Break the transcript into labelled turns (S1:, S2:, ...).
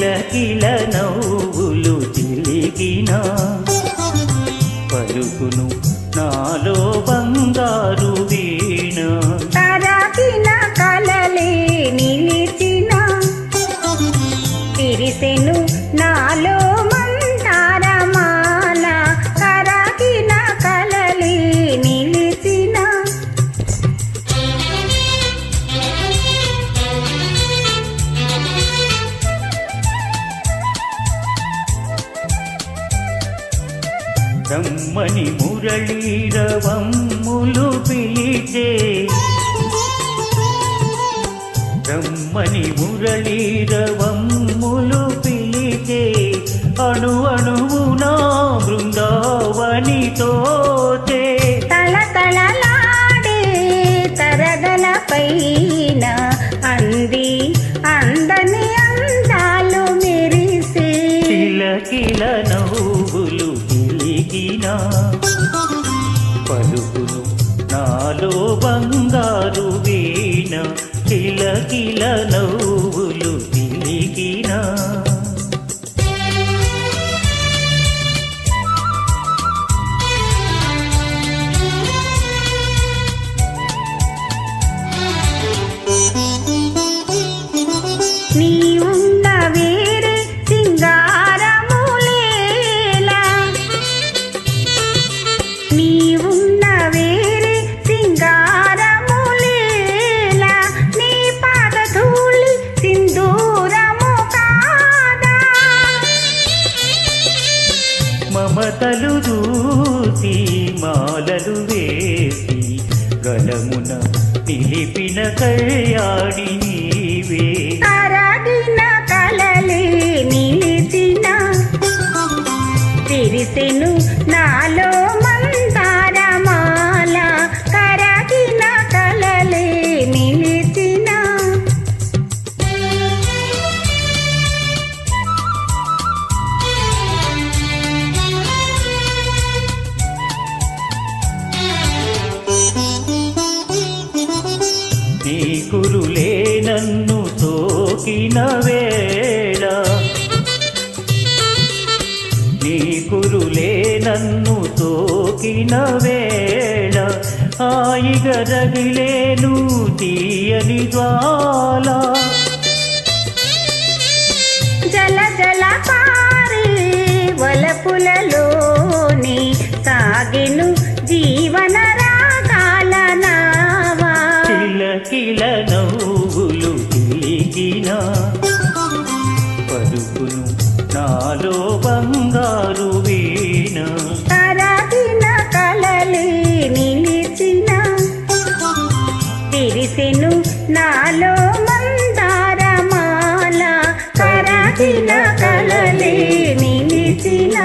S1: కిలకిల నవ్వులు చిలికిన పలుకును నాలో బంగారు వీణ
S2: తరగిన కలలే నిలిచిన తిరిసెను నాలో మందారమాల తరగిన కలలే నిలిచిన
S1: రమ్మని మురళీరవమ్ములు పిలిచే రమ్మని మురళీరవమ్ములు పిలిచే అణు అణువునా బృందావనితోచే
S2: తళతళలాడే తరగల పైన అంది అందని అందాలు మెరిసే
S1: కిలకిల నవ్వులు చిలికిన పలుకును నాలో బంగారు వీణ కిలకిల నవ్వులు చిలికిన
S2: నీవున్న వేరే సింగారములేలా నీవున్న వేరే సింగారములేలా నీ పాదధూళి సింధూరము కాదా
S1: మమతలు దూసి మాలలు వేసి గలమున నిలిపిన కళ్యాణి నీవే
S2: తరగిన కలలే నిలిచిన తిరిసెను నాలో మందారమాల కరగిన కలలే నిలిచిన
S1: నీ కురులే నన్ను సోకిన వేళ నీ కురులే నన్ను సోకిన వేళ హాయిగా రగిలేను తీయని జ్వాల
S2: జల జల పారే వలపులలోని సాగెను జీవన రాగాల నావా
S1: కిలకిల నవ్వులు చిలికిన పలుకును నాలో బంగారు వీణ
S2: తరగిన కలలే నిలిచిన తిరిసెను నాలో మందారమాల కరగిన కలలే నిలిచిన